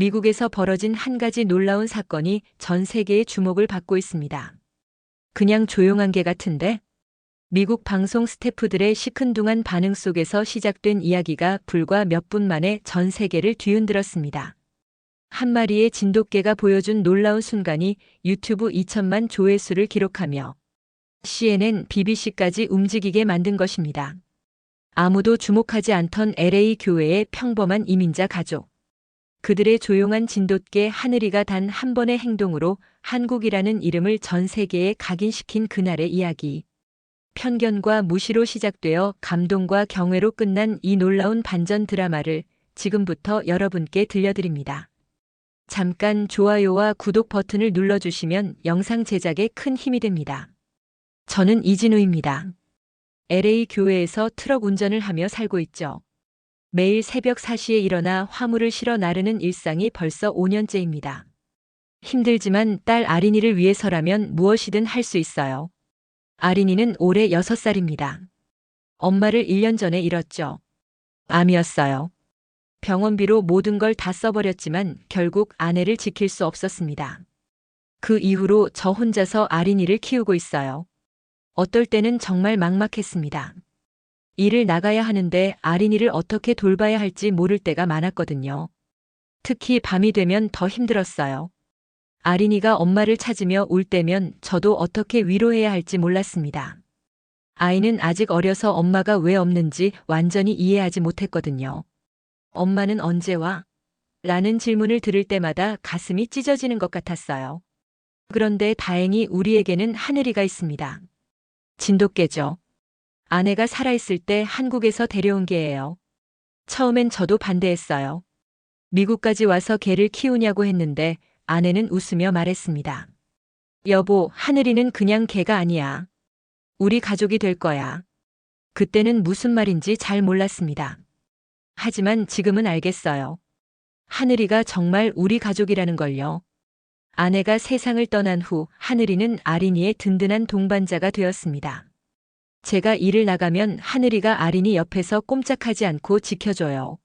미국에서 벌어진 한 가지 놀라운 사건이 전 세계의 주목을 받고 있습니다. 그냥 조용한 개 같은데? 미국 방송 스태프들의 시큰둥한 반응 속에서 시작된 이야기가 불과 몇 분 만에 전 세계를 뒤흔들었습니다. 한 마리의 진돗개가 보여준 놀라운 순간이 유튜브 2천만 조회수를 기록하며 CNN, BBC까지 움직이게 만든 것입니다. 아무도 주목하지 않던 LA 교회의 평범한 이민자 가족. 그들의 조용한 진돗개 하늘이가 단 한 번의 행동으로 한국이라는 이름을 전 세계에 각인시킨 그날의 이야기. 편견과 무시로 시작되어 감동과 경외로 끝난 이 놀라운 반전 드라마를 지금부터 여러분께 들려드립니다. 잠깐 좋아요와 구독 버튼을 눌러주시면 영상 제작에 큰 힘이 됩니다. 저는 이진우입니다. LA 교회에서 트럭 운전을 하며 살고 있죠. 매일 새벽 4시에 일어나 화물을 실어 나르는 일상이 벌써 5년째입니다. 힘들지만 딸 아린이를 위해서라면 무엇이든 할 수 있어요. 아린이는 올해 6살입니다. 엄마를 1년 전에 잃었죠. 암이었어요. 병원비로 모든 걸 다 써버렸지만 결국 아내를 지킬 수 없었습니다. 그 이후로 저 혼자서 아린이를 키우고 있어요. 어떨 때는 정말 막막했습니다. 일을 나가야 하는데 아린이를 어떻게 돌봐야 할지 모를 때가 많았거든요. 특히 밤이 되면 더 힘들었어요. 아린이가 엄마를 찾으며 울 때면 저도 어떻게 위로해야 할지 몰랐습니다. 아이는 아직 어려서 엄마가 왜 없는지 완전히 이해하지 못했거든요. 엄마는 언제 와? 라는 질문을 들을 때마다 가슴이 찢어지는 것 같았어요. 그런데 다행히 우리에게는 하늘이가 있습니다. 진돗개죠. 아내가 살아있을 때 한국에서 데려온 개예요. 처음엔 저도 반대했어요. 미국까지 와서 개를 키우냐고 했는데 아내는 웃으며 말했습니다. 여보, 하늘이는 그냥 개가 아니야. 우리 가족이 될 거야. 그때는 무슨 말인지 잘 몰랐습니다. 하지만 지금은 알겠어요. 하늘이가 정말 우리 가족이라는 걸요. 아내가 세상을 떠난 후 하늘이는 아린이의 든든한 동반자가 되었습니다. 제가 일을 나가면 하늘이가 아린이 옆에서 꼼짝하지 않고 지켜줘요.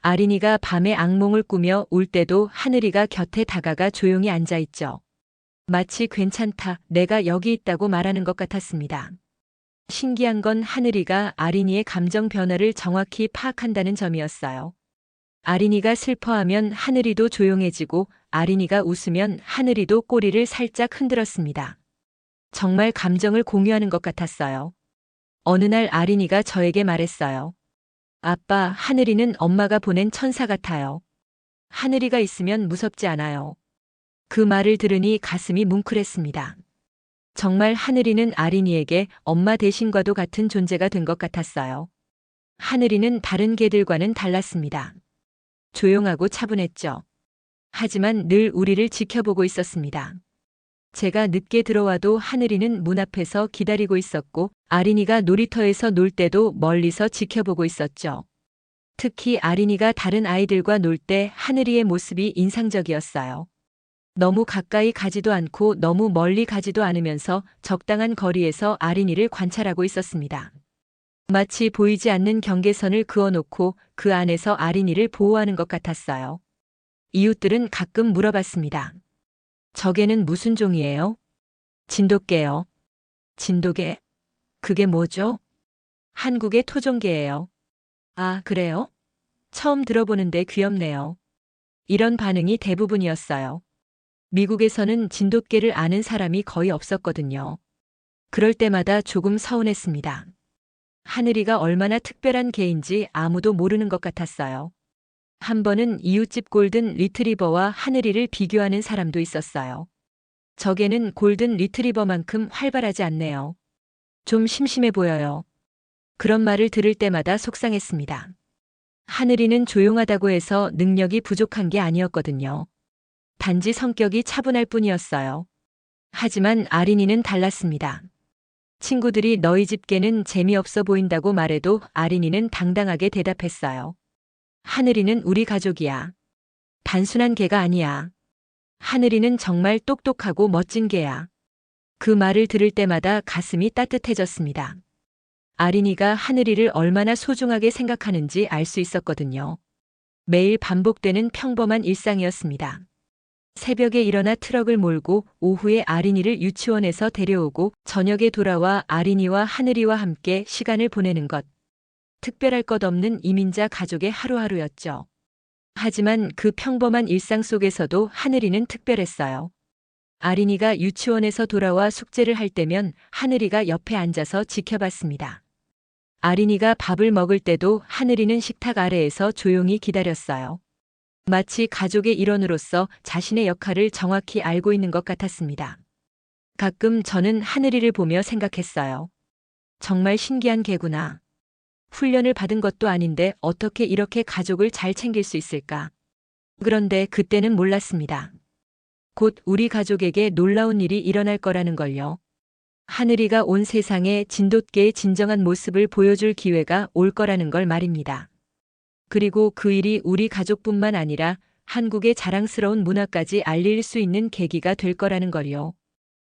아린이가 밤에 악몽을 꾸며 울 때도 하늘이가 곁에 다가가 조용히 앉아있죠. 마치 괜찮다, 내가 여기 있다고 말하는 것 같았습니다. 신기한 건 하늘이가 아린이의 감정 변화를 정확히 파악한다는 점이었어요. 아린이가 슬퍼하면 하늘이도 조용해지고 아린이가 웃으면 하늘이도 꼬리를 살짝 흔들었습니다. 정말 감정을 공유하는 것 같았어요. 어느 날 아린이가 저에게 말했어요. 아빠, 하늘이는 엄마가 보낸 천사 같아요. 하늘이가 있으면 무섭지 않아요. 그 말을 들으니 가슴이 뭉클했습니다. 정말 하늘이는 아린이에게 엄마 대신과도 같은 존재가 된 것 같았어요. 하늘이는 다른 개들과는 달랐습니다. 조용하고 차분했죠. 하지만 늘 우리를 지켜보고 있었습니다. 제가 늦게 들어와도 하늘이는 문 앞에서 기다리고 있었고 아린이가 놀이터에서 놀 때도 멀리서 지켜보고 있었죠. 특히 아린이가 다른 아이들과 놀 때 하늘이의 모습이 인상적이었어요. 너무 가까이 가지도 않고 너무 멀리 가지도 않으면서 적당한 거리에서 아린이를 관찰하고 있었습니다. 마치 보이지 않는 경계선을 그어놓고 그 안에서 아린이를 보호하는 것 같았어요. 이웃들은 가끔 물어봤습니다. 저개는 무슨 종이에요? 진돗개요. 진돗개? 그게 뭐죠? 한국의 토종개예요. 아, 그래요? 처음 들어보는데 귀엽네요. 이런 반응이 대부분이었어요. 미국에서는 진돗개를 아는 사람이 거의 없었거든요. 그럴 때마다 조금 서운했습니다. 하늘이가 얼마나 특별한 개인지 아무도 모르는 것 같았어요. 한 번은 이웃집 골든 리트리버와 하늘이를 비교하는 사람도 있었어요. 저 개는 골든 리트리버만큼 활발하지 않네요. 좀 심심해 보여요. 그런 말을 들을 때마다 속상했습니다. 하늘이는 조용하다고 해서 능력이 부족한 게 아니었거든요. 단지 성격이 차분할 뿐이었어요. 하지만 아린이는 달랐습니다. 친구들이 너희 집 개는 재미없어 보인다고 말해도 아린이는 당당하게 대답했어요. 하늘이는 우리 가족이야. 단순한 개가 아니야. 하늘이는 정말 똑똑하고 멋진 개야. 그 말을 들을 때마다 가슴이 따뜻해졌습니다. 아린이가 하늘이를 얼마나 소중하게 생각하는지 알 수 있었거든요. 매일 반복되는 평범한 일상이었습니다. 새벽에 일어나 트럭을 몰고 오후에 아린이를 유치원에서 데려오고 저녁에 돌아와 아린이와 하늘이와 함께 시간을 보내는 것. 특별할 것 없는 이민자 가족의 하루하루였죠. 하지만 그 평범한 일상 속에서도 하늘이는 특별했어요. 아린이가 유치원에서 돌아와 숙제를 할 때면 하늘이가 옆에 앉아서 지켜봤습니다. 아린이가 밥을 먹을 때도 하늘이는 식탁 아래에서 조용히 기다렸어요. 마치 가족의 일원으로서 자신의 역할을 정확히 알고 있는 것 같았습니다. 가끔 저는 하늘이를 보며 생각했어요. 정말 신기한 개구나. 훈련을 받은 것도 아닌데 어떻게 이렇게 가족을 잘 챙길 수 있을까? 그런데 그때는 몰랐습니다. 곧 우리 가족에게 놀라운 일이 일어날 거라는 걸요. 하늘이가 온 세상에 진돗개의 진정한 모습을 보여줄 기회가 올 거라는 걸 말입니다. 그리고 그 일이 우리 가족뿐만 아니라 한국의 자랑스러운 문화까지 알릴 수 있는 계기가 될 거라는 걸요.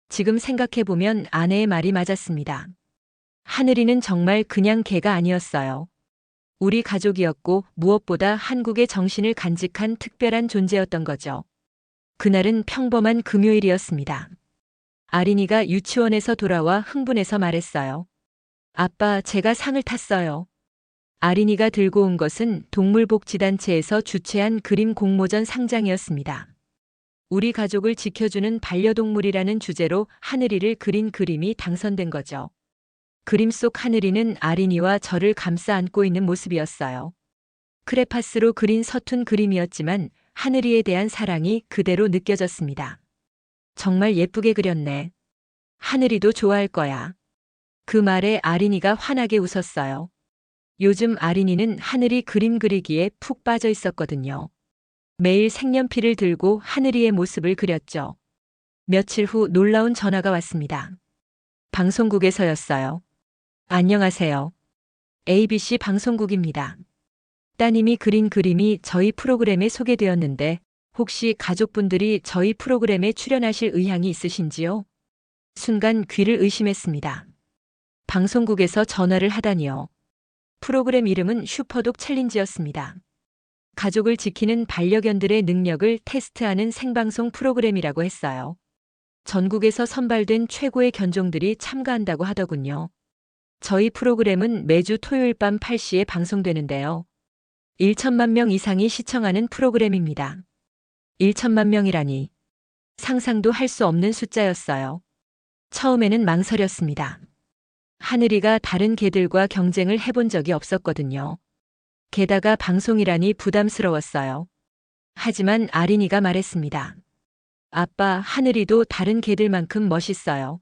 지금 생각해보면 아내의 말이 맞았습니다. 하늘이는 정말 그냥 개가 아니었어요. 우리 가족이었고 무엇보다 한국의 정신을 간직한 특별한 존재였던 거죠. 그날은 평범한 금요일이었습니다. 아린이가 유치원에서 돌아와 흥분해서 말했어요. 아빠, 제가 상을 탔어요. 아린이가 들고 온 것은 동물복지단체에서 주최한 그림 공모전 상장이었습니다. 우리 가족을 지켜주는 반려동물이라는 주제로 하늘이를 그린 그림이 당선된 거죠. 그림 속 하늘이는 아린이와 저를 감싸 안고 있는 모습이었어요. 크레파스로 그린 서툰 그림이었지만 하늘이에 대한 사랑이 그대로 느껴졌습니다. 정말 예쁘게 그렸네. 하늘이도 좋아할 거야. 그 말에 아린이가 환하게 웃었어요. 요즘 아린이는 하늘이 그림 그리기에 푹 빠져 있었거든요. 매일 색연필을 들고 하늘이의 모습을 그렸죠. 며칠 후 놀라운 전화가 왔습니다. 방송국에서였어요. 안녕하세요. ABC 방송국입니다. 따님이 그린 그림이 저희 프로그램에 소개되었는데 혹시 가족분들이 저희 프로그램에 출연하실 의향이 있으신지요? 순간 귀를 의심했습니다. 방송국에서 전화를 하다니요. 프로그램 이름은 슈퍼독 챌린지였습니다. 가족을 지키는 반려견들의 능력을 테스트하는 생방송 프로그램이라고 했어요. 전국에서 선발된 최고의 견종들이 참가한다고 하더군요. 저희 프로그램은 매주 토요일 밤 8시에 방송되는데요. 1천만 명 이상이 시청하는 프로그램입니다. 1천만 명이라니. 상상도 할 수 없는 숫자였어요. 처음에는 망설였습니다. 하늘이가 다른 개들과 경쟁을 해본 적이 없었거든요. 게다가 방송이라니 부담스러웠어요. 하지만 아린이가 말했습니다. 아빠, 하늘이도 다른 개들만큼 멋있어요.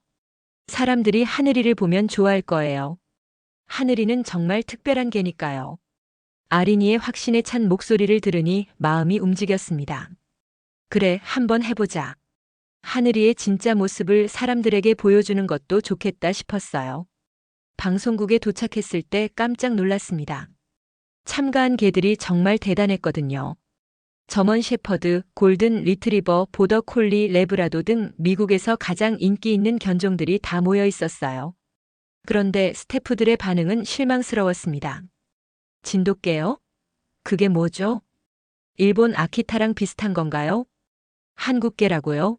사람들이 하늘이를 보면 좋아할 거예요. 하늘이는 정말 특별한 개니까요. 아린이의 확신에 찬 목소리를 들으니 마음이 움직였습니다. 그래, 한번 해보자. 하늘이의 진짜 모습을 사람들에게 보여주는 것도 좋겠다 싶었어요. 방송국에 도착했을 때 깜짝 놀랐습니다. 참가한 개들이 정말 대단했거든요. 저먼 셰퍼드, 골든 리트리버, 보더 콜리, 레브라도 등 미국에서 가장 인기 있는 견종들이 다 모여 있었어요. 그런데 스태프들의 반응은 실망스러웠습니다. 진돗개요? 그게 뭐죠? 일본 아키타랑 비슷한 건가요? 한국개라고요?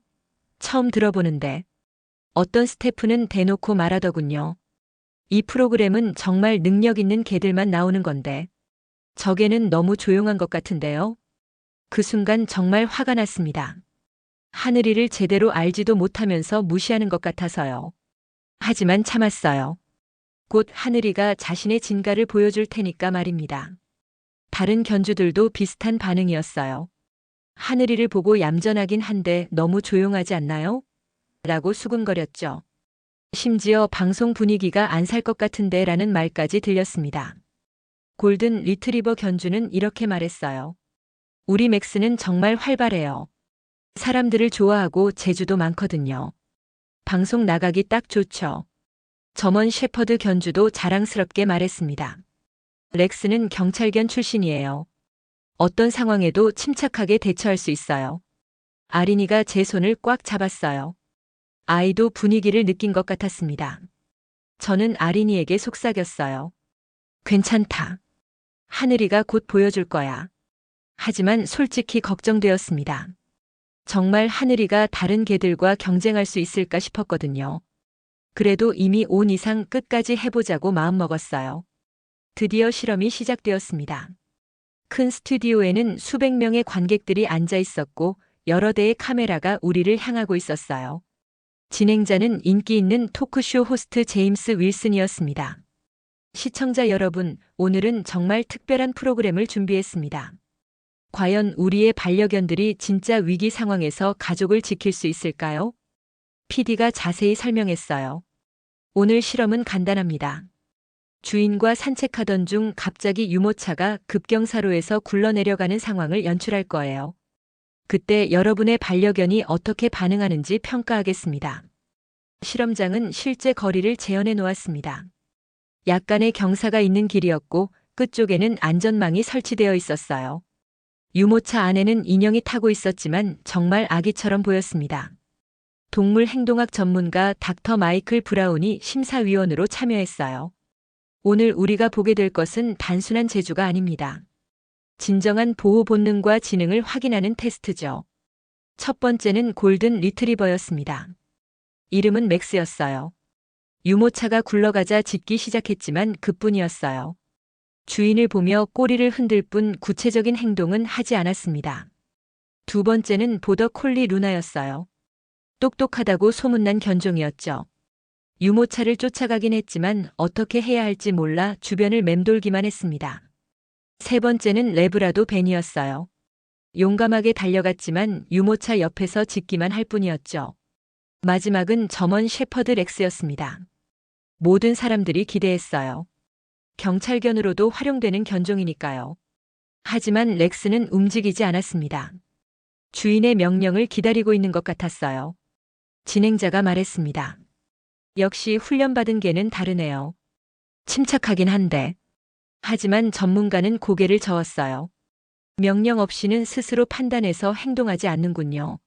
처음 들어보는데. 어떤 스태프는 대놓고 말하더군요. 이 프로그램은 정말 능력 있는 개들만 나오는 건데. 저 개는 너무 조용한 것 같은데요? 그 순간 정말 화가 났습니다. 하늘이를 제대로 알지도 못하면서 무시하는 것 같아서요. 하지만 참았어요. 곧 하늘이가 자신의 진가를 보여줄 테니까 말입니다. 다른 견주들도 비슷한 반응이었어요. 하늘이를 보고 얌전하긴 한데 너무 조용하지 않나요? 라고 수군거렸죠. 심지어 방송 분위기가 안 살 것 같은데 라는 말까지 들렸습니다. 골든 리트리버 견주는 이렇게 말했어요. 우리 맥스는 정말 활발해요. 사람들을 좋아하고 재주도 많거든요. 방송 나가기 딱 좋죠. 저먼 셰퍼드 견주도 자랑스럽게 말했습니다. 렉스는 경찰견 출신이에요. 어떤 상황에도 침착하게 대처할 수 있어요. 아린이가 제 손을 꽉 잡았어요. 아이도 분위기를 느낀 것 같았습니다. 저는 아린이에게 속삭였어요. 괜찮다. 하늘이가 곧 보여줄 거야. 하지만 솔직히 걱정되었습니다. 정말 하늘이가 다른 개들과 경쟁할 수 있을까 싶었거든요. 그래도 이미 온 이상 끝까지 해보자고 마음먹었어요. 드디어 실험이 시작되었습니다. 큰 스튜디오에는 수백 명의 관객들이 앉아 있었고 여러 대의 카메라가 우리를 향하고 있었어요. 진행자는 인기 있는 토크쇼 호스트 제임스 윌슨이었습니다. 시청자 여러분, 오늘은 정말 특별한 프로그램을 준비했습니다. 과연 우리의 반려견들이 진짜 위기 상황에서 가족을 지킬 수 있을까요? PD가 자세히 설명했어요. 오늘 실험은 간단합니다. 주인과 산책하던 중 갑자기 유모차가 급경사로에서 굴러내려가는 상황을 연출할 거예요. 그때 여러분의 반려견이 어떻게 반응하는지 평가하겠습니다. 실험장은 실제 거리를 재현해 놓았습니다. 약간의 경사가 있는 길이었고 끝쪽에는 안전망이 설치되어 있었어요. 유모차 안에는 인형이 타고 있었지만 정말 아기처럼 보였습니다. 동물 행동학 전문가 닥터 마이클 브라운이 심사위원으로 참여했어요. 오늘 우리가 보게 될 것은 단순한 제주가 아닙니다. 진정한 보호 본능과 지능을 확인하는 테스트죠. 첫 번째는 골든 리트리버였습니다. 이름은 맥스였어요. 유모차가 굴러가자 짖기 시작했지만 그뿐이었어요. 주인을 보며 꼬리를 흔들 뿐 구체적인 행동은 하지 않았습니다. 두 번째는 보더 콜리 루나였어요. 똑똑하다고 소문난 견종이었죠. 유모차를 쫓아가긴 했지만 어떻게 해야 할지 몰라 주변을 맴돌기만 했습니다. 세 번째는 레브라도 벤이었어요. 용감하게 달려갔지만 유모차 옆에서 짖기만 할 뿐이었죠. 마지막은 점원 셰퍼드 렉스였습니다. 모든 사람들이 기대했어요. 경찰견으로도 활용되는 견종이니까요. 하지만 렉스는 움직이지 않았습니다. 주인의 명령을 기다리고 있는 것 같았어요. 진행자가 말했습니다. 역시 훈련받은 개는 다르네요. 침착하긴 한데. 하지만 전문가는 고개를 저었어요. 명령 없이는 스스로 판단해서 행동하지 않는군요.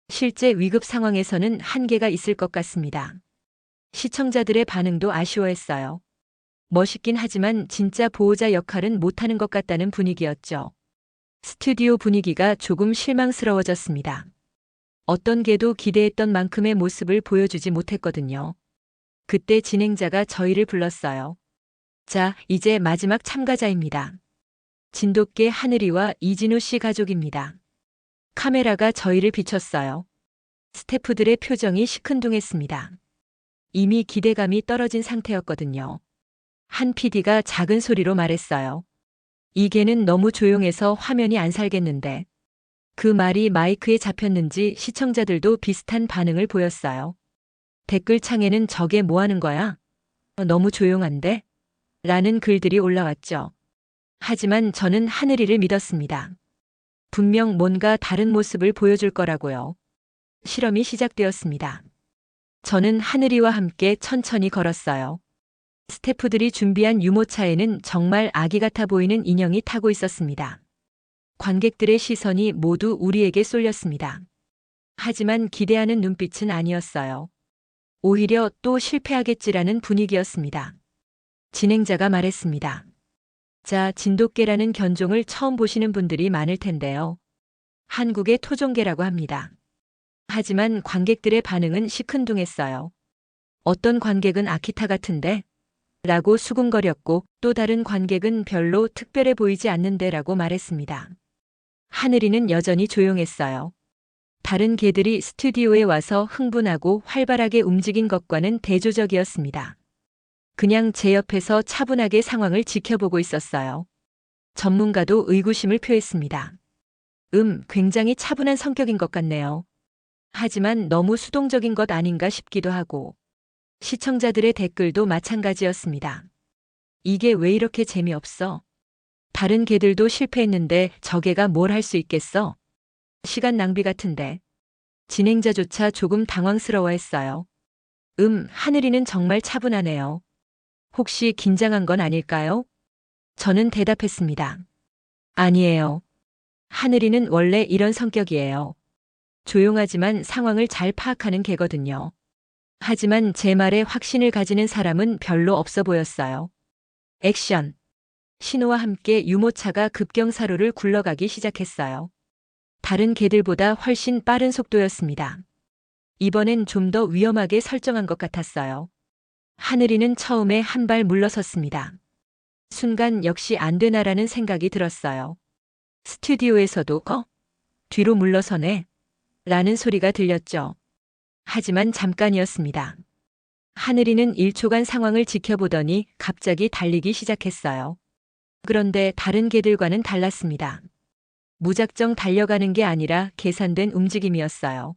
실제 위급 상황에서는 한계가 있을 것 같습니다. 시청자들의 반응도 아쉬워했어요. 멋있긴 하지만 진짜 보호자 역할은 못하는 것 같다는 분위기였죠. 스튜디오 분위기가 조금 실망스러워졌습니다. 어떤 개도 기대했던 만큼의 모습을 보여주지 못했거든요. 그때 진행자가 저희를 불렀어요. 자, 이제 마지막 참가자입니다. 진돗개 하늘이와 이진우 씨 가족입니다. 카메라가 저희를 비췄어요. 스태프들의 표정이 시큰둥했습니다. 이미 기대감이 떨어진 상태였거든요. 한 PD가 작은 소리로 말했어요. 이 개는 너무 조용해서 화면이 안 살겠는데. 그 말이 마이크에 잡혔는지 시청자들도 비슷한 반응을 보였어요. 댓글창에는 저게 뭐 하는 거야? 너무 조용한데? 라는 글들이 올라왔죠. 하지만 저는 하늘이를 믿었습니다. 분명 뭔가 다른 모습을 보여줄 거라고요. 실험이 시작되었습니다. 저는 하늘이와 함께 천천히 걸었어요. 스태프들이 준비한 유모차에는 정말 아기 같아 보이는 인형이 타고 있었습니다. 관객들의 시선이 모두 우리에게 쏠렸습니다. 하지만 기대하는 눈빛은 아니었어요. 오히려 또 실패하겠지라는 분위기였습니다. 진행자가 말했습니다. 자, 진돗개라는 견종을 처음 보시는 분들이 많을 텐데요. 한국의 토종개라고 합니다. 하지만 관객들의 반응은 시큰둥했어요. 어떤 관객은 아키타 같은데? 라고 수군거렸고 또 다른 관객은 별로 특별해 보이지 않는데 라고 말했습니다. 하늘이는 여전히 조용했어요. 다른 개들이 스튜디오에 와서 흥분하고 활발하게 움직인 것과는 대조적이었습니다. 그냥 제 옆에서 차분하게 상황을 지켜보고 있었어요. 전문가도 의구심을 표했습니다. 굉장히 차분한 성격인 것 같네요. 하지만 너무 수동적인 것 아닌가 싶기도 하고. 시청자들의 댓글도 마찬가지였습니다. 이게 왜 이렇게 재미없어? 다른 개들도 실패했는데 저 개가 뭘 할 수 있겠어? 시간 낭비 같은데. 진행자조차 조금 당황스러워했어요. 하늘이는 정말 차분하네요. 혹시 긴장한 건 아닐까요? 저는 대답했습니다. 아니에요. 하늘이는 원래 이런 성격이에요. 조용하지만 상황을 잘 파악하는 개거든요. 하지만 제 말에 확신을 가지는 사람은 별로 없어 보였어요. 액션. 신호와 함께 유모차가 급경사로를 굴러가기 시작했어요. 다른 개들보다 훨씬 빠른 속도였습니다. 이번엔 좀 더 위험하게 설정한 것 같았어요. 하늘이는 처음에 한 발 물러섰습니다. 순간 역시 안 되나라는 생각이 들었어요. 스튜디오에서도 뒤로 물러서네 라는 소리가 들렸죠. 하지만 잠깐이었습니다. 하늘이는 1초간 상황을 지켜보더니 갑자기 달리기 시작했어요. 그런데 다른 개들과는 달랐습니다. 무작정 달려가는 게 아니라 계산된 움직임이었어요.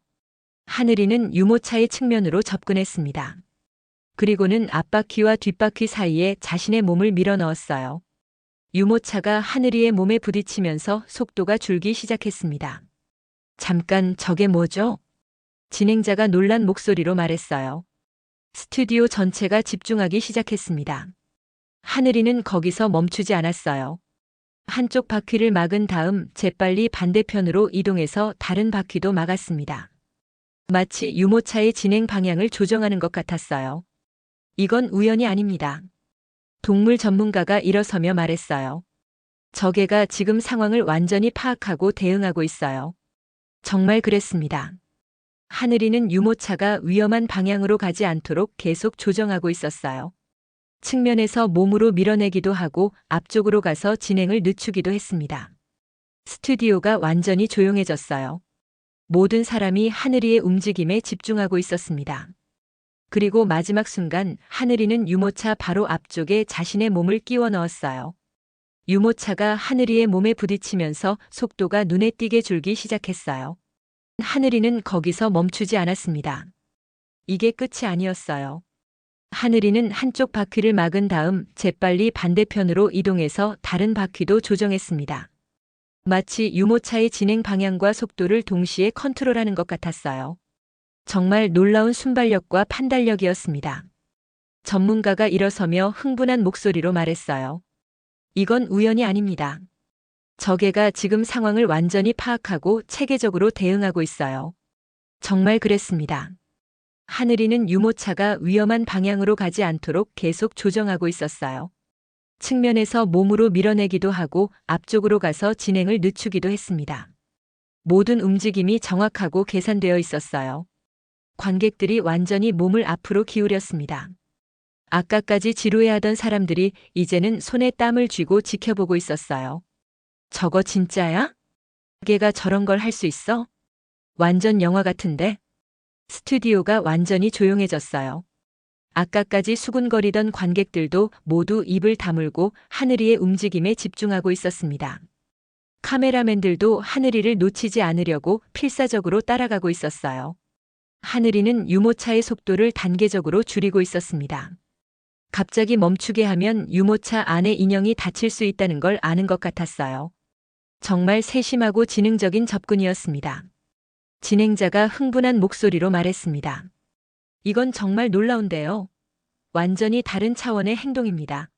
하늘이는 유모차의 측면으로 접근했습니다. 그리고는 앞바퀴와 뒷바퀴 사이에 자신의 몸을 밀어넣었어요. 유모차가 하늘이의 몸에 부딪히면서 속도가 줄기 시작했습니다. 잠깐, 저게 뭐죠? 진행자가 놀란 목소리로 말했어요. 스튜디오 전체가 집중하기 시작했습니다. 하늘이는 거기서 멈추지 않았어요. 한쪽 바퀴를 막은 다음 재빨리 반대편으로 이동해서 다른 바퀴도 막았습니다. 마치 유모차의 진행 방향을 조정하는 것 같았어요. 이건 우연이 아닙니다. 동물 전문가가 일어서며 말했어요. 저 개가 지금 상황을 완전히 파악하고 대응하고 있어요. 정말 그랬습니다. 하늘이는 유모차가 위험한 방향으로 가지 않도록 계속 조정하고 있었어요. 측면에서 몸으로 밀어내기도 하고 앞쪽으로 가서 진행을 늦추기도 했습니다. 스튜디오가 완전히 조용해졌어요. 모든 사람이 하늘이의 움직임에 집중하고 있었습니다. 그리고 마지막 순간 하늘이는 유모차 바로 앞쪽에 자신의 몸을 끼워 넣었어요. 유모차가 하늘이의 몸에 부딪히면서 속도가 눈에 띄게 줄기 시작했어요. 하늘이는 거기서 멈추지 않았습니다. 이게 끝이 아니었어요. 하늘이는 한쪽 바퀴를 막은 다음 재빨리 반대편으로 이동해서 다른 바퀴도 조정했습니다. 마치 유모차의 진행 방향과 속도를 동시에 컨트롤하는 것 같았어요. 정말 놀라운 순발력과 판단력이었습니다. 전문가가 일어서며 흥분한 목소리로 말했어요. 이건 우연이 아닙니다. 저 개가 지금 상황을 완전히 파악하고 체계적으로 대응하고 있어요. 정말 그랬습니다. 하늘이는 유모차가 위험한 방향으로 가지 않도록 계속 조정하고 있었어요. 측면에서 몸으로 밀어내기도 하고 앞쪽으로 가서 진행을 늦추기도 했습니다. 모든 움직임이 정확하고 계산되어 있었어요. 관객들이 완전히 몸을 앞으로 기울였습니다. 아까까지 지루해하던 사람들이 이제는 손에 땀을 쥐고 지켜보고 있었어요. 저거 진짜야? 개가 저런 걸 할 수 있어? 완전 영화 같은데? 스튜디오가 완전히 조용해졌어요. 아까까지 수군거리던 관객들도 모두 입을 다물고 하늘이의 움직임에 집중하고 있었습니다. 카메라맨들도 하늘이를 놓치지 않으려고 필사적으로 따라가고 있었어요. 하늘이는 유모차의 속도를 단계적으로 줄이고 있었습니다. 갑자기 멈추게 하면 유모차 안에 인형이 다칠 수 있다는 걸 아는 것 같았어요. 정말 세심하고 지능적인 접근이었습니다. 진행자가 흥분한 목소리로 말했습니다. 이건 정말 놀라운데요. 완전히 다른 차원의 행동입니다.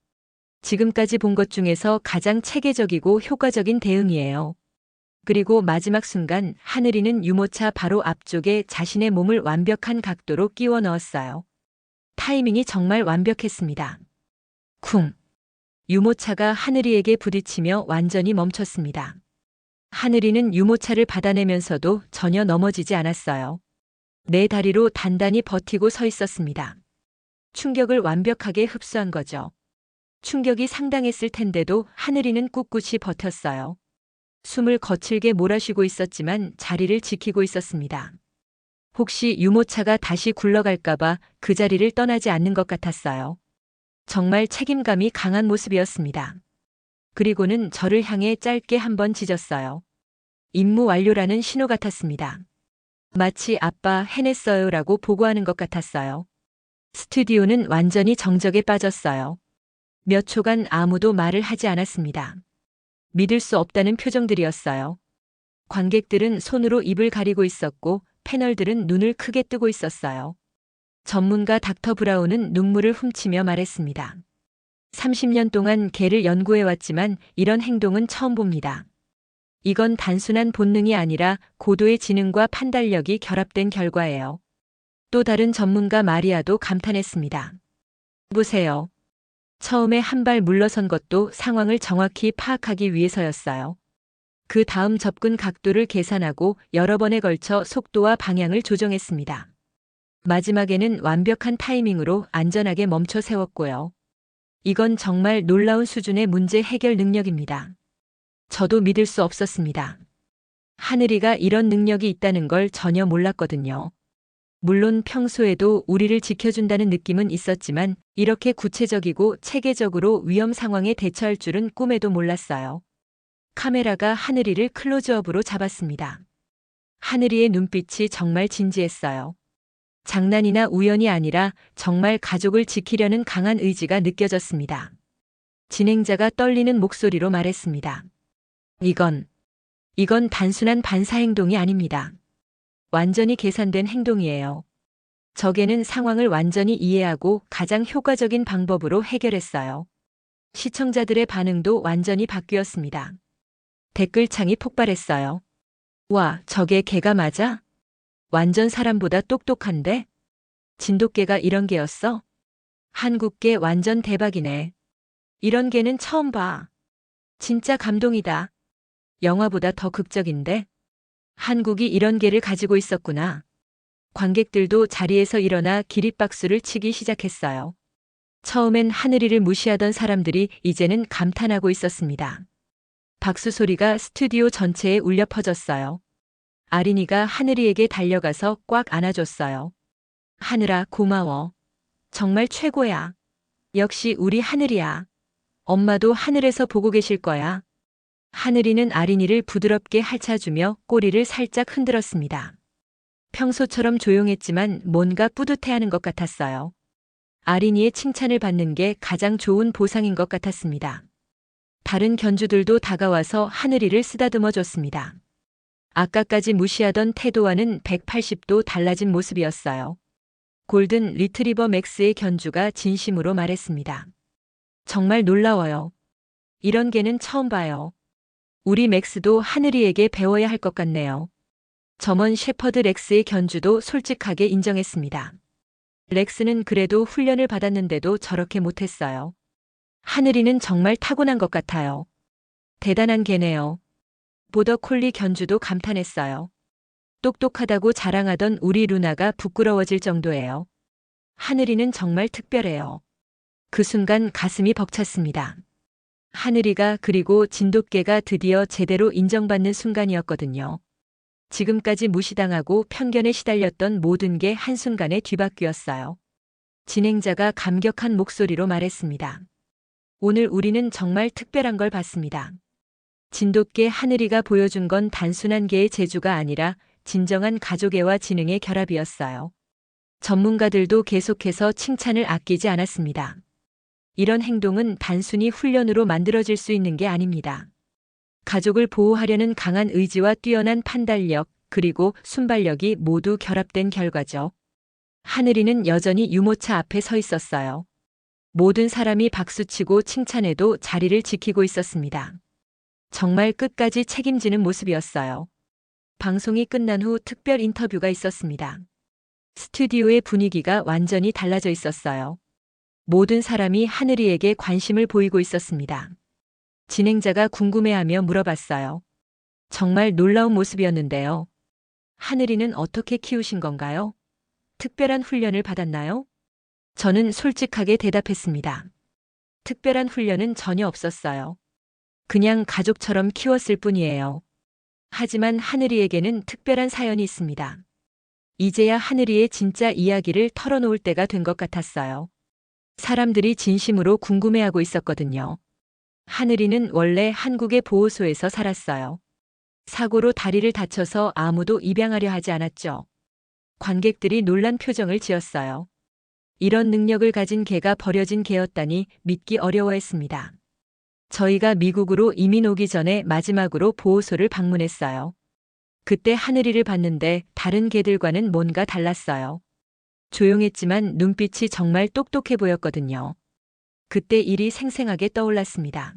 지금까지 본 것 중에서 가장 체계적이고 효과적인 대응이에요. 그리고 마지막 순간 하늘이는 유모차 바로 앞쪽에 자신의 몸을 완벽한 각도로 끼워 넣었어요. 타이밍이 정말 완벽했습니다. 쿵! 유모차가 하늘이에게 부딪히며 완전히 멈췄습니다. 하늘이는 유모차를 받아내면서도 전혀 넘어지지 않았어요. 네 다리로 단단히 버티고 서 있었습니다. 충격을 완벽하게 흡수한 거죠. 충격이 상당했을 텐데도 하늘이는 꿋꿋이 버텼어요. 숨을 거칠게 몰아쉬고 있었지만 자리를 지키고 있었습니다. 혹시 유모차가 다시 굴러갈까봐 그 자리를 떠나지 않는 것 같았어요. 정말 책임감이 강한 모습이었습니다. 그리고는 저를 향해 짧게 한번 짖었어요. 임무 완료라는 신호 같았습니다. 마치 아빠 해냈어요라고 보고하는 것 같았어요. 스튜디오는 완전히 정적에 빠졌어요. 몇 초간 아무도 말을 하지 않았습니다. 믿을 수 없다는 표정들이었어요. 관객들은 손으로 입을 가리고 있었고 패널들은 눈을 크게 뜨고 있었어요. 전문가 닥터 브라운은 눈물을 훔치며 말했습니다. 30년 동안 개를 연구해왔지만 이런 행동은 처음 봅니다. 이건 단순한 본능이 아니라 고도의 지능과 판단력이 결합된 결과예요. 또 다른 전문가 마리아도 감탄했습니다. 보세요. 처음에 한 발 물러선 것도 상황을 정확히 파악하기 위해서였어요. 그 다음 접근 각도를 계산하고 여러 번에 걸쳐 속도와 방향을 조정했습니다. 마지막에는 완벽한 타이밍으로 안전하게 멈춰 세웠고요. 이건 정말 놀라운 수준의 문제 해결 능력입니다. 저도 믿을 수 없었습니다. 하늘이가 이런 능력이 있다는 걸 전혀 몰랐거든요. 물론 평소에도 우리를 지켜준다는 느낌은 있었지만 이렇게 구체적이고 체계적으로 위험 상황에 대처할 줄은 꿈에도 몰랐어요. 카메라가 하늘이를 클로즈업으로 잡았습니다. 하늘이의 눈빛이 정말 진지했어요. 장난이나 우연이 아니라 정말 가족을 지키려는 강한 의지가 느껴졌습니다. 진행자가 떨리는 목소리로 말했습니다. 이건 단순한 반사 행동이 아닙니다. 완전히 계산된 행동이에요. 적에는 상황을 완전히 이해하고 가장 효과적인 방법으로 해결했어요. 시청자들의 반응도 완전히 바뀌었습니다. 댓글창이 폭발했어요. 와, 저게 개가 맞아? 완전 사람보다 똑똑한데? 진돗개가 이런 개였어? 한국개 완전 대박이네. 이런 개는 처음 봐. 진짜 감동이다. 영화보다 더 극적인데? 한국이 이런 개를 가지고 있었구나. 관객들도 자리에서 일어나 기립박수를 치기 시작했어요. 처음엔 하늘이를 무시하던 사람들이 이제는 감탄하고 있었습니다. 박수 소리가 스튜디오 전체에 울려 퍼졌어요. 아린이가 하늘이에게 달려가서 꽉 안아줬어요. 하늘아, 고마워. 정말 최고야. 역시 우리 하늘이야. 엄마도 하늘에서 보고 계실 거야. 하늘이는 아린이를 부드럽게 핥아주며 꼬리를 살짝 흔들었습니다. 평소처럼 조용했지만 뭔가 뿌듯해하는 것 같았어요. 아린이의 칭찬을 받는 게 가장 좋은 보상인 것 같았습니다. 다른 견주들도 다가와서 하늘이를 쓰다듬어 줬습니다. 아까까지 무시하던 태도와는 180도 달라진 모습이었어요. 골든 리트리버 맥스의 견주가 진심으로 말했습니다. 정말 놀라워요. 이런 개는 처음 봐요. 우리 맥스도 하늘이에게 배워야 할 것 같네요. 점원 셰퍼드 렉스의 견주도 솔직하게 인정했습니다. 렉스는 그래도 훈련을 받았는데도 저렇게 못했어요. 하늘이는 정말 타고난 것 같아요. 대단한 개네요. 보더 콜리 견주도 감탄했어요. 똑똑하다고 자랑하던 우리 루나가 부끄러워질 정도예요. 하늘이는 정말 특별해요. 그 순간 가슴이 벅찼습니다. 하늘이가 그리고 진돗개가 드디어 제대로 인정받는 순간이었거든요. 지금까지 무시당하고 편견에 시달렸던 모든 게 한순간에 뒤바뀌었어요. 진행자가 감격한 목소리로 말했습니다. 오늘 우리는 정말 특별한 걸 봤습니다. 진돗개 하늘이가 보여준 건 단순한 개의 재주가 아니라 진정한 가족애와 지능의 결합이었어요. 전문가들도 계속해서 칭찬을 아끼지 않았습니다. 이런 행동은 단순히 훈련으로 만들어질 수 있는 게 아닙니다. 가족을 보호하려는 강한 의지와 뛰어난 판단력, 그리고 순발력이 모두 결합된 결과죠. 하늘이는 여전히 유모차 앞에 서 있었어요. 모든 사람이 박수치고 칭찬해도 자리를 지키고 있었습니다. 정말 끝까지 책임지는 모습이었어요. 방송이 끝난 후 특별 인터뷰가 있었습니다. 스튜디오의 분위기가 완전히 달라져 있었어요. 모든 사람이 하늘이에게 관심을 보이고 있었습니다. 진행자가 궁금해하며 물어봤어요. 정말 놀라운 모습이었는데요. 하늘이는 어떻게 키우신 건가요? 특별한 훈련을 받았나요? 저는 솔직하게 대답했습니다. 특별한 훈련은 전혀 없었어요. 그냥 가족처럼 키웠을 뿐이에요. 하지만 하늘이에게는 특별한 사연이 있습니다. 이제야 하늘이의 진짜 이야기를 털어놓을 때가 된 것 같았어요. 사람들이 진심으로 궁금해하고 있었거든요. 하늘이는 원래 한국의 보호소에서 살았어요. 사고로 다리를 다쳐서 아무도 입양하려 하지 않았죠. 관객들이 놀란 표정을 지었어요. 이런 능력을 가진 개가 버려진 개였다니 믿기 어려워했습니다. 저희가 미국으로 이민 오기 전에 마지막으로 보호소를 방문했어요. 그때 하늘이를 봤는데 다른 개들과는 뭔가 달랐어요. 조용했지만 눈빛이 정말 똑똑해 보였거든요. 그때 일이 생생하게 떠올랐습니다.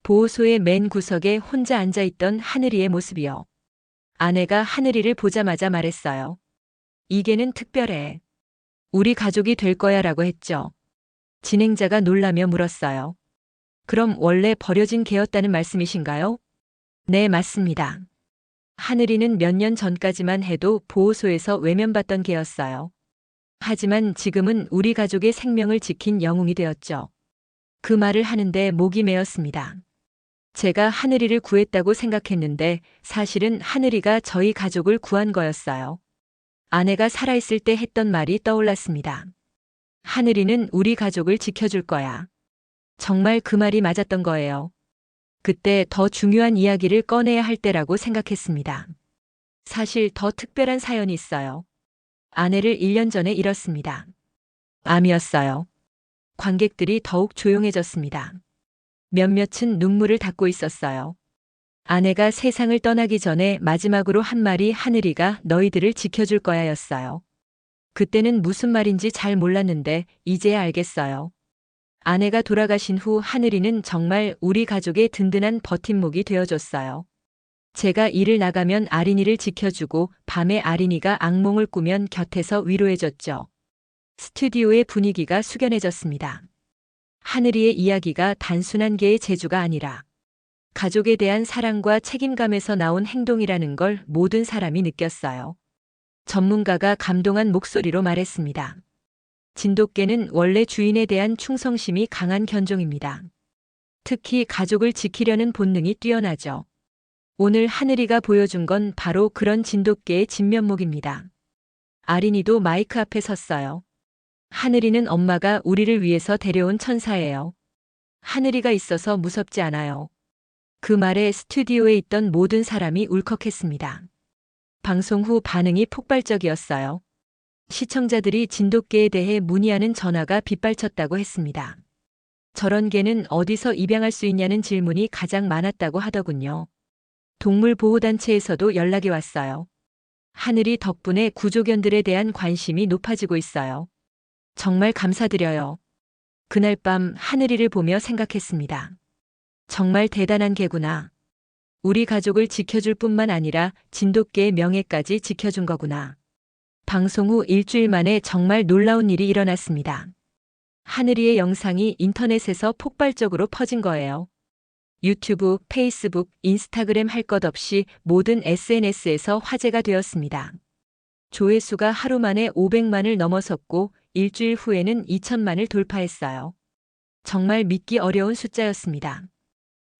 보호소의 맨 구석에 혼자 앉아있던 하늘이의 모습이요. 아내가 하늘이를 보자마자 말했어요. 이 개는 특별해. 우리 가족이 될 거야 라고 했죠. 진행자가 놀라며 물었어요. 그럼 원래 버려진 개였다는 말씀이신가요? 네, 맞습니다. 하늘이는 몇 년 전까지만 해도 보호소에서 외면받던 개였어요. 하지만 지금은 우리 가족의 생명을 지킨 영웅이 되었죠. 그 말을 하는데 목이 메었습니다. 제가 하늘이를 구했다고 생각했는데 사실은 하늘이가 저희 가족을 구한 거였어요. 아내가 살아있을 때 했던 말이 떠올랐습니다. 하늘이는 우리 가족을 지켜줄 거야. 정말 그 말이 맞았던 거예요. 그때 더 중요한 이야기를 꺼내야 할 때라고 생각했습니다. 사실 더 특별한 사연이 있어요. 아내를 1년 전에 잃었습니다. 암이었어요. 관객들이 더욱 조용해졌습니다. 몇몇은 눈물을 닦고 있었어요. 아내가 세상을 떠나기 전에 마지막으로 한 말이 하늘이가 너희들을 지켜줄 거야였어요. 그때는 무슨 말인지 잘 몰랐는데 이제야 알겠어요. 아내가 돌아가신 후 하늘이는 정말 우리 가족의 든든한 버팀목이 되어줬어요. 제가 일을 나가면 아린이를 지켜주고 밤에 아린이가 악몽을 꾸면 곁에서 위로해줬죠. 스튜디오의 분위기가 숙연해졌습니다. 하늘이의 이야기가 단순한 개의 재주가 아니라 가족에 대한 사랑과 책임감에서 나온 행동이라는 걸 모든 사람이 느꼈어요. 전문가가 감동한 목소리로 말했습니다. 진돗개는 원래 주인에 대한 충성심이 강한 견종입니다. 특히 가족을 지키려는 본능이 뛰어나죠. 오늘 하늘이가 보여준 건 바로 그런 진돗개의 진면목입니다. 아린이도 마이크 앞에 섰어요. 하늘이는 엄마가 우리를 위해서 데려온 천사예요. 하늘이가 있어서 무섭지 않아요. 그 말에 스튜디오에 있던 모든 사람이 울컥했습니다. 방송 후 반응이 폭발적이었어요. 시청자들이 진돗개에 대해 문의하는 전화가 빗발쳤다고 했습니다. 저런 개는 어디서 입양할 수 있냐는 질문이 가장 많았다고 하더군요. 동물보호단체에서도 연락이 왔어요. 하늘이 덕분에 구조견들에 대한 관심이 높아지고 있어요. 정말 감사드려요. 그날 밤 하늘이를 보며 생각했습니다. 정말 대단한 개구나. 우리 가족을 지켜줄 뿐만 아니라 진돗개의 명예까지 지켜준 거구나. 방송 후 일주일 만에 정말 놀라운 일이 일어났습니다. 하늘이의 영상이 인터넷에서 폭발적으로 퍼진 거예요. 유튜브, 페이스북, 인스타그램 할 것 없이 모든 SNS에서 화제가 되었습니다. 조회수가 하루 만에 500만을 넘어섰고 일주일 후에는 2천만을 돌파했어요. 정말 믿기 어려운 숫자였습니다.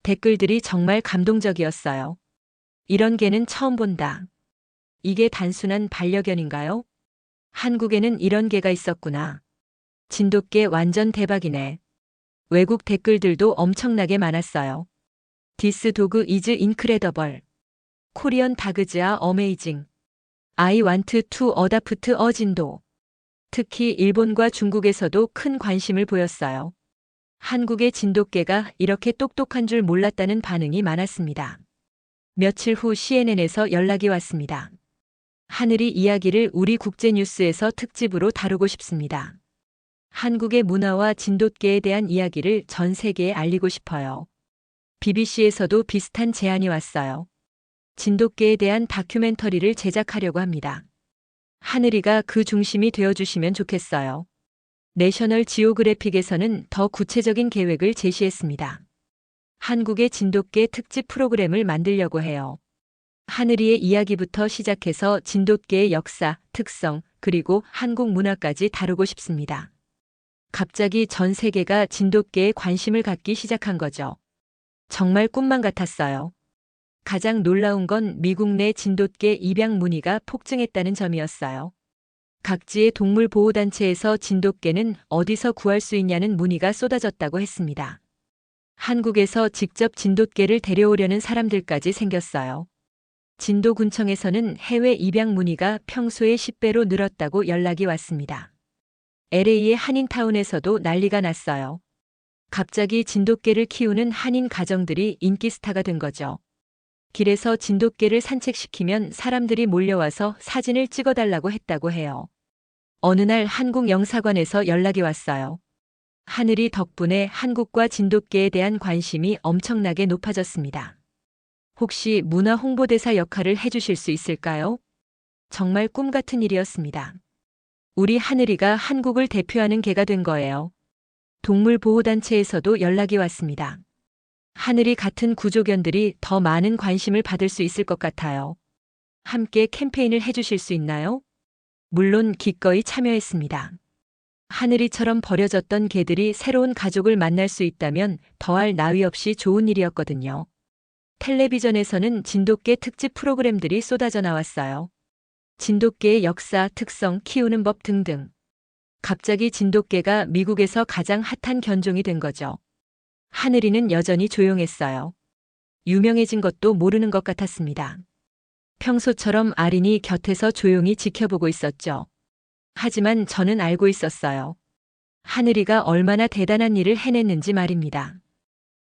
댓글들이 정말 감동적이었어요. 이런 개는 처음 본다. 이게 단순한 반려견인가요? 한국에는 이런 개가 있었구나. 진돗개 완전 대박이네. 외국 댓글들도 엄청나게 많았어요. This dog is incredible. 코리안 다그즈 are amazing. I want to adopt a 진도. 특히 일본과 중국에서도 큰 관심을 보였어요. 한국의 진돗개가 이렇게 똑똑한 줄 몰랐다는 반응이 많았습니다. 며칠 후 CNN에서 연락이 왔습니다. 하늘이 이야기를 우리 국제뉴스에서 특집으로 다루고 싶습니다. 한국의 문화와 진돗개에 대한 이야기를 전 세계에 알리고 싶어요. BBC에서도 비슷한 제안이 왔어요. 진돗개에 대한 다큐멘터리를 제작하려고 합니다. 하늘이가 그 중심이 되어주시면 좋겠어요. 내셔널 지오그래픽에서는 더 구체적인 계획을 제시했습니다. 한국의 진돗개 특집 프로그램을 만들려고 해요. 하늘이의 이야기부터 시작해서 진돗개의 역사, 특성, 그리고 한국 문화까지 다루고 싶습니다. 갑자기 전 세계가 진돗개에 관심을 갖기 시작한 거죠. 정말 꿈만 같았어요. 가장 놀라운 건 미국 내 진돗개 입양 문의가 폭증했다는 점이었어요. 각지의 동물보호단체에서 진돗개는 어디서 구할 수 있냐는 문의가 쏟아졌다고 했습니다. 한국에서 직접 진돗개를 데려오려는 사람들까지 생겼어요. 진도군청에서는 해외 입양 문의가 평소의 10배로 늘었다고 연락이 왔습니다. LA의 한인타운에서도 난리가 났어요. 갑자기 진돗개를 키우는 한인 가정들이 인기 스타가 된 거죠. 길에서 진돗개를 산책시키면 사람들이 몰려와서 사진을 찍어달라고 했다고 해요. 어느 날 한국 영사관에서 연락이 왔어요. 하늘이 덕분에 한국과 진돗개에 대한 관심이 엄청나게 높아졌습니다. 혹시 문화 홍보대사 역할을 해주실 수 있을까요? 정말 꿈 같은 일이었습니다. 우리 하늘이가 한국을 대표하는 개가 된 거예요. 동물보호단체에서도 연락이 왔습니다. 하늘이 같은 구조견들이 더 많은 관심을 받을 수 있을 것 같아요. 함께 캠페인을 해주실 수 있나요? 물론 기꺼이 참여했습니다. 하늘이처럼 버려졌던 개들이 새로운 가족을 만날 수 있다면 더할 나위 없이 좋은 일이었거든요. 텔레비전에서는 진돗개 특집 프로그램들이 쏟아져 나왔어요. 진돗개의 역사, 특성, 키우는 법 등등. 갑자기 진돗개가 미국에서 가장 핫한 견종이 된 거죠. 하늘이는 여전히 조용했어요. 유명해진 것도 모르는 것 같았습니다. 평소처럼 아린이 곁에서 조용히 지켜보고 있었죠. 하지만 저는 알고 있었어요. 하늘이가 얼마나 대단한 일을 해냈는지 말입니다.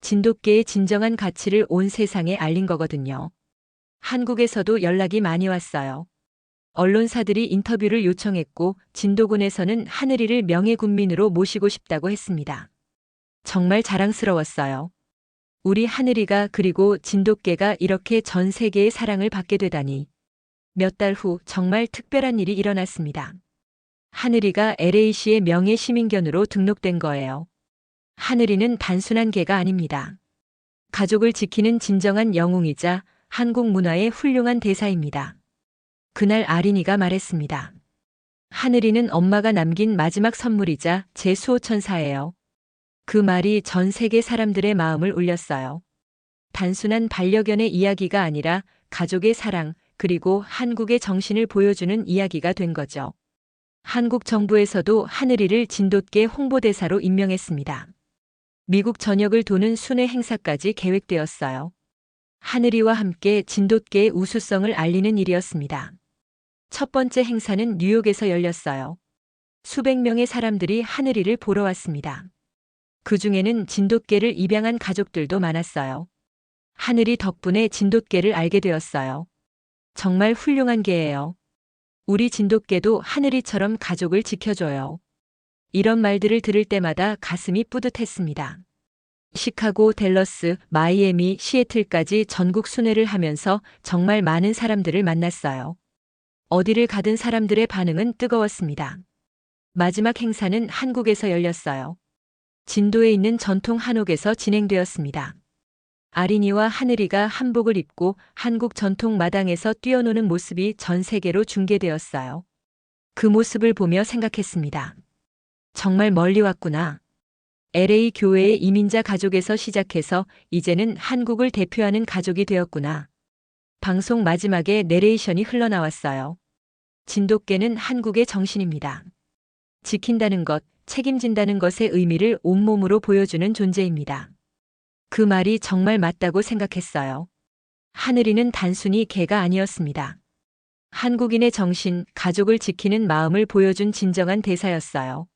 진돗개의 진정한 가치를 온 세상에 알린 거거든요. 한국에서도 연락이 많이 왔어요. 언론사들이 인터뷰를 요청했고 진도군에서는 하늘이를 명예군민으로 모시고 싶다고 했습니다. 정말 자랑스러웠어요. 우리 하늘이가 그리고 진돗개가 이렇게 전 세계의 사랑을 받게 되다니. 몇 달 후 정말 특별한 일이 일어났습니다. 하늘이가 LA시의 명예시민견으로 등록된 거예요. 하늘이는 단순한 개가 아닙니다. 가족을 지키는 진정한 영웅이자 한국 문화의 훌륭한 대사입니다. 그날 아린이가 말했습니다. 하늘이는 엄마가 남긴 마지막 선물이자 제 수호천사예요. 그 말이 전 세계 사람들의 마음을 울렸어요. 단순한 반려견의 이야기가 아니라 가족의 사랑, 그리고 한국의 정신을 보여주는 이야기가 된 거죠. 한국 정부에서도 하늘이를 진돗개 홍보대사로 임명했습니다. 미국 전역을 도는 순회 행사까지 계획되었어요. 하늘이와 함께 진돗개의 우수성을 알리는 일이었습니다. 첫 번째 행사는 뉴욕에서 열렸어요. 수백 명의 사람들이 하늘이를 보러 왔습니다. 그 중에는 진돗개를 입양한 가족들도 많았어요. 하늘이 덕분에 진돗개를 알게 되었어요. 정말 훌륭한 개예요. 우리 진돗개도 하늘이처럼 가족을 지켜줘요. 이런 말들을 들을 때마다 가슴이 뿌듯했습니다. 시카고, 댈러스, 마이애미, 시애틀까지 전국 순회를 하면서 정말 많은 사람들을 만났어요. 어디를 가든 사람들의 반응은 뜨거웠습니다. 마지막 행사는 한국에서 열렸어요. 진도에 있는 전통 한옥에서 진행되었습니다. 아린이와 하늘이가 한복을 입고 한국 전통 마당에서 뛰어노는 모습이 전 세계로 중계되었어요. 그 모습을 보며 생각했습니다. 정말 멀리 왔구나. LA 교회의 이민자 가족에서 시작해서 이제는 한국을 대표하는 가족이 되었구나. 방송 마지막에 내레이션이 흘러나왔어요. 진돗개는 한국의 정신입니다. 지킨다는 것, 책임진다는 것의 의미를 온몸으로 보여주는 존재입니다. 그 말이 정말 맞다고 생각했어요. 하늘이는 단순히 개가 아니었습니다. 한국인의 정신, 가족을 지키는 마음을 보여준 진정한 대사였어요.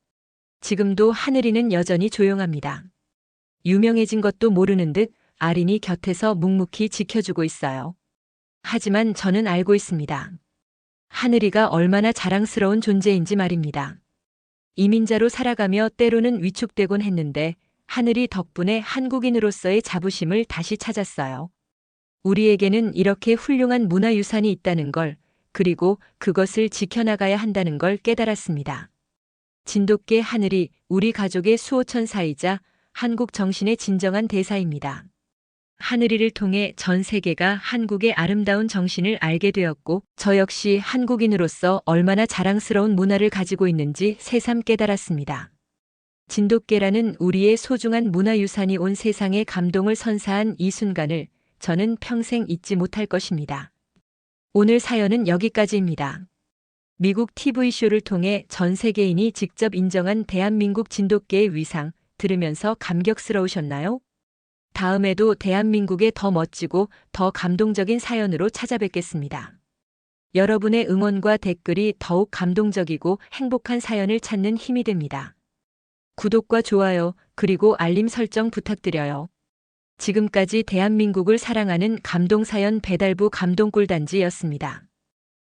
지금도 하늘이는 여전히 조용합니다. 유명해진 것도 모르는 듯 아린이 곁에서 묵묵히 지켜주고 있어요. 하지만 저는 알고 있습니다. 하늘이가 얼마나 자랑스러운 존재인지 말입니다. 이민자로 살아가며 때로는 위축되곤 했는데 하늘이 덕분에 한국인으로서의 자부심을 다시 찾았어요. 우리에게는 이렇게 훌륭한 문화유산이 있다는 걸, 그리고 그것을 지켜나가야 한다는 걸 깨달았습니다. 진돗개 하늘이 우리 가족의 수호천사이자 한국 정신의 진정한 대사입니다. 하늘이를 통해 전 세계가 한국의 아름다운 정신을 알게 되었고, 저 역시 한국인으로서 얼마나 자랑스러운 문화를 가지고 있는지 새삼 깨달았습니다. 진돗개라는 우리의 소중한 문화유산이 온 세상에 감동을 선사한 이 순간을 저는 평생 잊지 못할 것입니다. 오늘 사연은 여기까지입니다. 미국 TV쇼를 통해 전 세계인이 직접 인정한 대한민국 진돗개의 위상 들으면서 감격스러우셨나요? 다음에도 대한민국의 더 멋지고 더 감동적인 사연으로 찾아뵙겠습니다. 여러분의 응원과 댓글이 더욱 감동적이고 행복한 사연을 찾는 힘이 됩니다. 구독과 좋아요, 그리고 알림 설정 부탁드려요. 지금까지 대한민국을 사랑하는 감동사연 배달부 감동꿀단지였습니다.